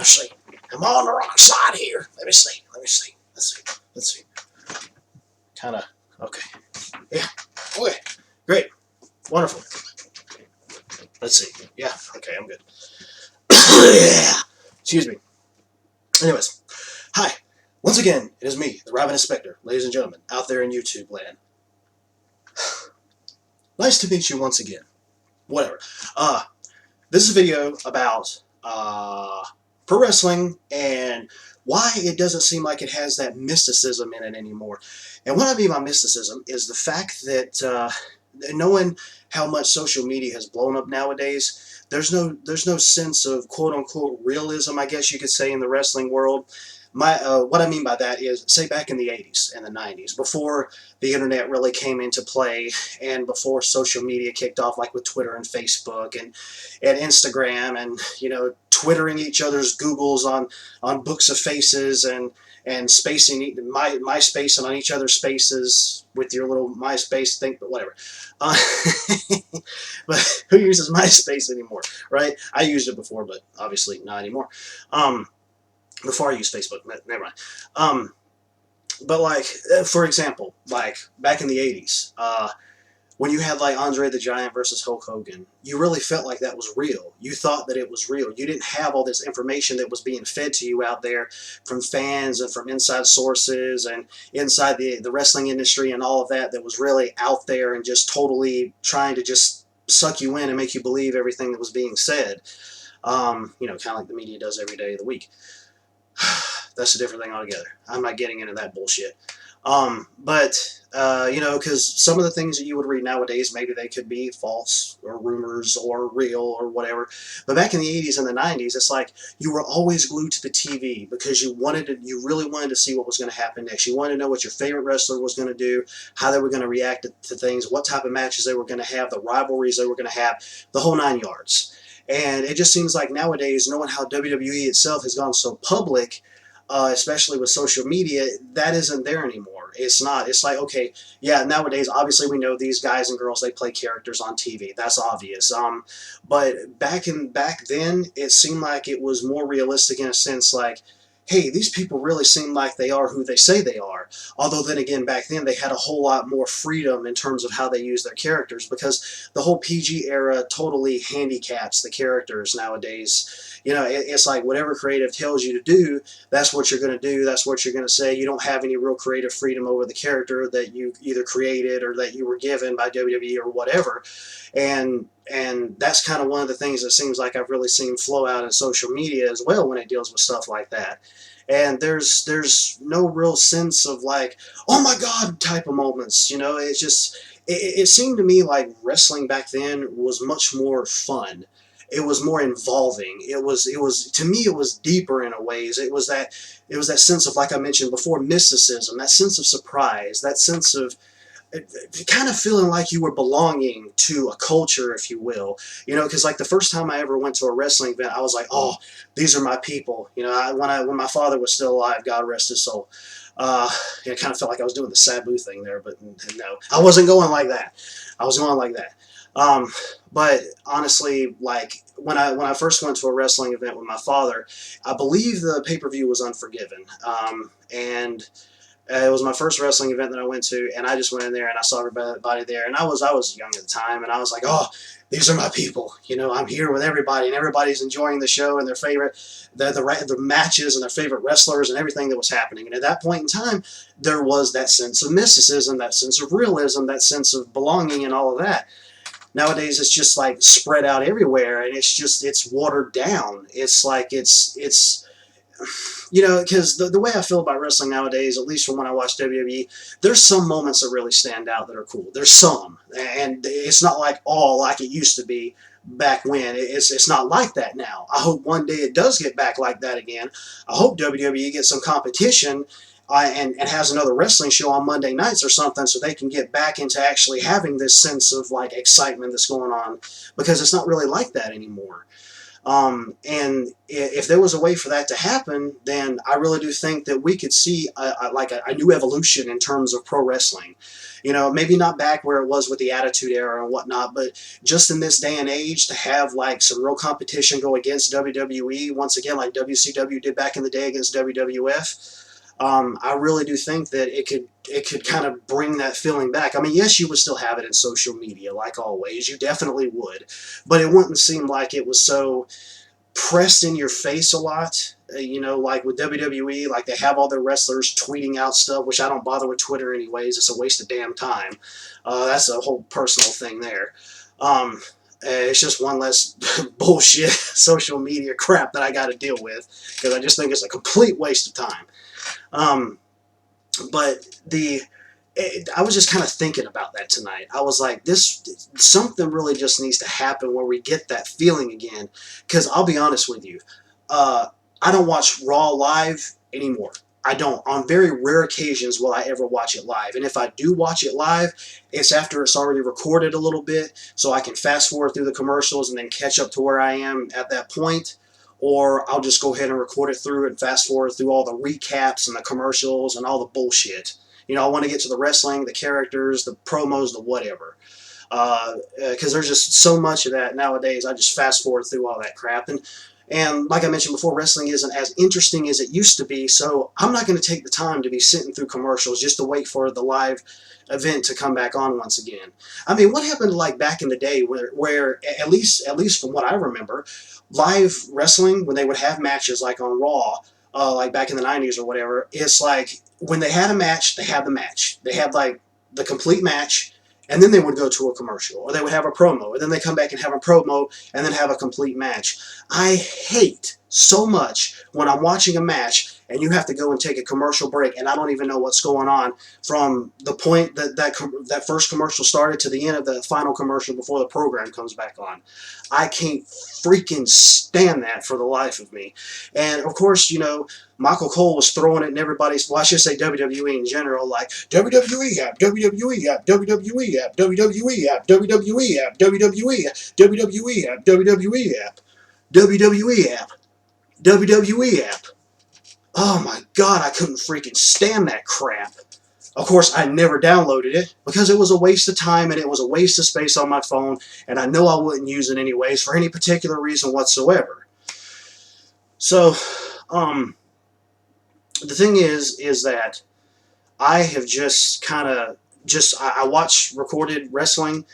Let's see. I'm on the wrong side here. Let me see. Let's see. Kind of, okay. Yeah. Okay. Great. Wonderful. Let's see. Yeah. Okay, I'm good. Yeah. Excuse me. Anyways. Hi. Once again, it is me, the Raven Inspector, ladies and gentlemen, out there in YouTube land. Nice to meet you once again. Whatever. This is a video about pro wrestling and why it doesn't seem like it has that mysticism in it anymore. And what I mean by mysticism is the fact that knowing how much social media has blown up nowadays, there's no sense of quote unquote realism, I guess you could say, in the wrestling world. What I mean by that is, say back in the 80s and the 90s, before the internet really came into play and before social media kicked off, like with Twitter and Facebook and Instagram and, you know, twittering each other's Googles on books of faces and spacing MySpace on each other's spaces with your little MySpace thing, but whatever. But who uses MySpace anymore, right? I used it before, but obviously not anymore. Before I used Facebook, never mind. But like, for example, like back in the 80s, when you had like Andre the Giant versus Hulk Hogan, you really felt like that was real. You thought that it was real. You didn't have all this information that was being fed to you out there from fans and from inside sources and inside the wrestling industry and all of that was really out there and just totally trying to just suck you in and make you believe everything that was being said. You know, kind of like the media does every day of the week. That's a different thing altogether. I'm not getting into that bullshit. You know, because some of the things that you would read nowadays, maybe they could be false or rumors or real or whatever. But back in the 80s and the 90s, it's like you were always glued to the TV because you really wanted to see what was going to happen next. You wanted to know what your favorite wrestler was going to do, how they were going to react to things, what type of matches they were going to have, the rivalries they were going to have, the whole 9 yards. And it just seems like nowadays, knowing how WWE itself has gone so public, especially with social media, that isn't there anymore. It's not. It's like, okay, yeah, nowadays, obviously we know these guys and girls, they play characters on TV. That's obvious. But back then, it seemed like it was more realistic in a sense, like, hey, these people really seem like they are who they say they are. Although then again, back then they had a whole lot more freedom in terms of how they use their characters, because the whole PG era totally handicaps the characters nowadays. You know, it's like whatever creative tells you to do, that's what you're going to do, that's what you're going to say. You don't have any real creative freedom over the character that you either created or that you were given by WWE or whatever. And that's kind of one of the things that seems like I've really seen flow out in social media as well when it deals with stuff like that. And there's no real sense of like, oh my God type of moments, you know. It's just, it seemed to me like wrestling back then was much more fun. It was more involving. It was to me, it was deeper in a ways. It was that sense of, like I mentioned before, mysticism, that sense of surprise, that sense of kind of feeling like you were belonging to a culture, if you will. You know, because like the first time I ever went to a wrestling event, I was like, oh, these are my people. You know, when my father was still alive, God rest his soul. It kind of felt like I was doing the Sabu thing there, but no, I wasn't going like that. I was going like that. But honestly, like when I first went to a wrestling event with my father, I believe the pay-per-view was Unforgiven, and it was my first wrestling event that I went to, and I just went in there and I saw everybody there, and I was young at the time, and I was like, oh, these are my people. You know, I'm here with everybody, and everybody's enjoying the show and their favorite, the matches and their favorite wrestlers and everything that was happening. And at that point in time, there was that sense of mysticism, that sense of realism, that sense of belonging, and all of that. Nowadays, it's just like spread out everywhere, and it's watered down. It's like it's you know, because the way I feel about wrestling nowadays, at least from when I watch WWE, there's some moments that really stand out that are cool. There's some, and it's not like all like it used to be back when. It's not like that now. I hope one day it does get back like that again. I hope WWE gets some competition and has another wrestling show on Monday nights or something, so they can get back into actually having this sense of like excitement that's going on, because it's not really like that anymore. And if there was a way for that to happen, then I really do think that we could see a new evolution in terms of pro wrestling. You know, maybe not back where it was with the Attitude Era and whatnot, but just in this day and age to have like some real competition go against WWE once again, like WCW did back in the day against WWF. I really do think that it could kind of bring that feeling back. I mean, yes, you would still have it in social media, like always. You definitely would, but it wouldn't seem like it was so pressed in your face a lot. You know, like with WWE, like they have all their wrestlers tweeting out stuff, which I don't bother with Twitter anyways. It's a waste of damn time. That's a whole personal thing there. It's just one less bullshit social media crap that I got to deal with because I just think it's a complete waste of time. Um, but I was just kind of thinking about that tonight. I was like, something really just needs to happen where we get that feeling again. Because I'll be honest with you, I don't watch Raw live anymore. I don't. On very rare occasions will I ever watch it live. And if I do watch it live, it's after it's already recorded a little bit, so I can fast forward through the commercials and then catch up to where I am at that point. Or I'll just go ahead and record it through and fast forward through all the recaps and the commercials and all the bullshit. You know, I want to get to the wrestling, the characters, the promos, the whatever. Because there's just so much of that nowadays. I just fast forward through all that crap. And like I mentioned before, wrestling isn't as interesting as it used to be, so I'm not going to take the time to be sitting through commercials just to wait for the live event to come back on once again. I mean, what happened like back in the day where at least from what I remember, live wrestling, when they would have matches like on Raw, like back in the 90s or whatever, it's like when they had a match, they had the match. They had like the complete match, and then they would go to a commercial, or they would have a promo, and then they come back and have a promo, and then have a complete match. I hate so much when I'm watching a match and you have to go and take a commercial break, and I don't even know what's going on from the point that first commercial started to the end of the final commercial before the program comes back on. I can't freaking stand that for the life of me. And of course, you know, Michael Cole was throwing it in everybody's, well, I should say WWE in general, like WWE app, WWE app, WWE app, WWE app, WWE app, WWE app, WWE app, WWE app, WWE app, WWE app. Oh my god, I couldn't freaking stand that crap. Of course, I never downloaded it because it was a waste of time and it was a waste of space on my phone, and I know I wouldn't use it anyways for any particular reason whatsoever. So, the thing is that I have just kind of I watch recorded wrestling,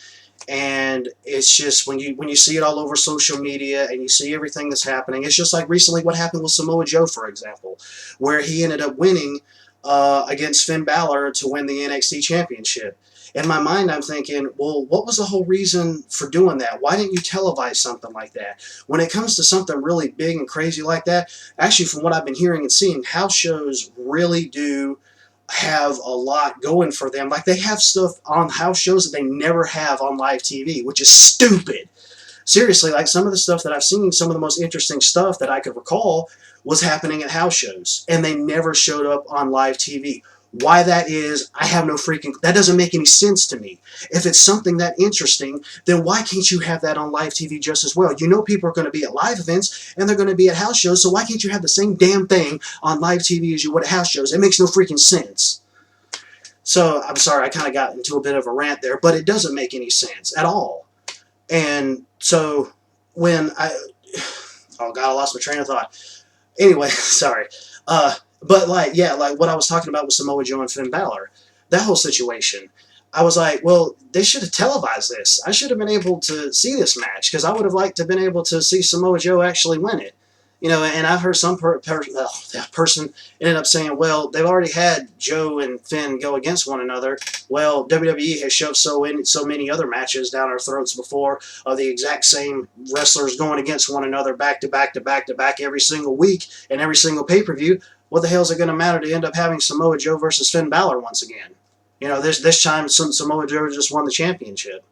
and it's just when you see it all over social media and you see everything that's happening, it's just like recently what happened with Samoa Joe, for example, where he ended up winning against Finn Balor to win the NXT Championship. In my mind, I'm thinking, well, what was the whole reason for doing that? Why didn't you televise something like that? When it comes to something really big and crazy like that, actually, from what I've been hearing and seeing, house shows really do have a lot going for them. Like, they have stuff on house shows that they never have on live TV, which is stupid. Seriously, like some of the stuff that I've seen, some of the most interesting stuff that I could recall was happening at house shows, and they never showed up on live TV. Why that is, I have no freaking... That doesn't make any sense to me. If it's something that interesting, then why can't you have that on live TV just as well? You know people are going to be at live events, and they're going to be at house shows, so why can't you have the same damn thing on live TV as you would at house shows? It makes no freaking sense. So, I'm sorry, I kind of got into a bit of a rant there, but it doesn't make any sense at all. And so, when I... Oh, God, I lost my train of thought. Anyway, sorry. But, like, yeah, like what I was talking about with Samoa Joe and Finn Balor, that whole situation, I was like, well, they should have televised this. I should have been able to see this match, because I would have liked to have been able to see Samoa Joe actually win it. You know, and I've heard some that person ended up saying, well, they've already had Joe and Finn go against one another. Well, WWE has shoved so many other matches down our throats before of the exact same wrestlers going against one another back to back to back to back every single week and every single pay-per-view. What the hell is it going to matter to end up having Samoa Joe versus Finn Balor once again? You know, this time Samoa Joe just won the championship.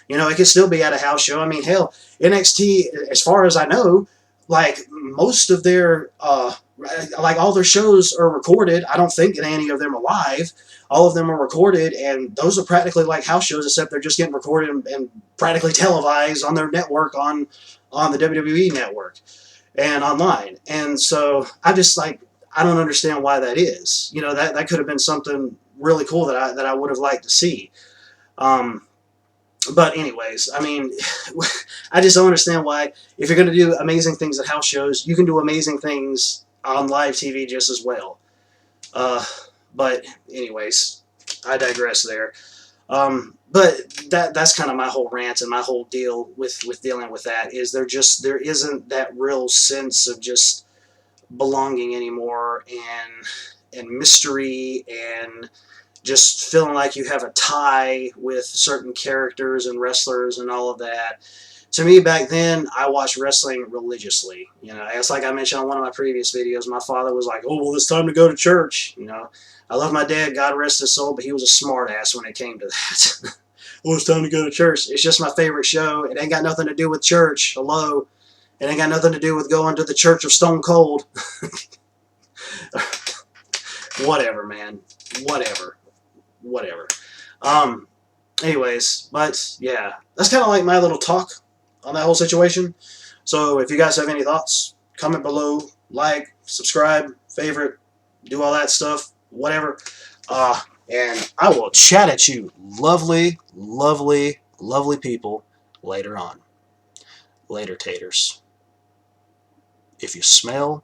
You know, it could still be at a house show. I mean, hell, NXT, as far as I know, like most of their, like all their shows are recorded. I don't think any of them are live. All of them are recorded, and those are practically like house shows, except they're just getting recorded and practically televised on their network on on the WWE network and online. And so I just like, I don't understand why that is. You know, that could have been something really cool that I would have liked to see. Um, but anyways, I mean, I just don't understand why, if you're going to do amazing things at house shows, you can do amazing things on live TV just as well. Uh, but anyways, I digress there. But that's kind of my whole rant and my whole deal with dealing with that is there isn't that real sense of just belonging anymore and mystery and just feeling like you have a tie with certain characters and wrestlers and all of that. To me, back then, I watched wrestling religiously. You know, it's like I mentioned on one of my previous videos. My father was like, "Oh, well, it's time to go to church." You know, I love my dad, God rest his soul, but he was a smart ass when it came to that. Oh, it's time to go to church. It's just my favorite show. It ain't got nothing to do with church. Hello. It ain't got nothing to do with going to the Church of Stone Cold. Whatever, man. Whatever. Whatever. Um, anyways, but yeah, that's kind of like my little talk on that whole situation. So if you guys have any thoughts, comment below, like, subscribe, favorite, do all that stuff, whatever. And I will chat at you, lovely, lovely, lovely people, later on. Later, taters. If you smell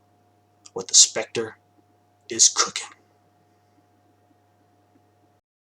what the Spectre is cooking.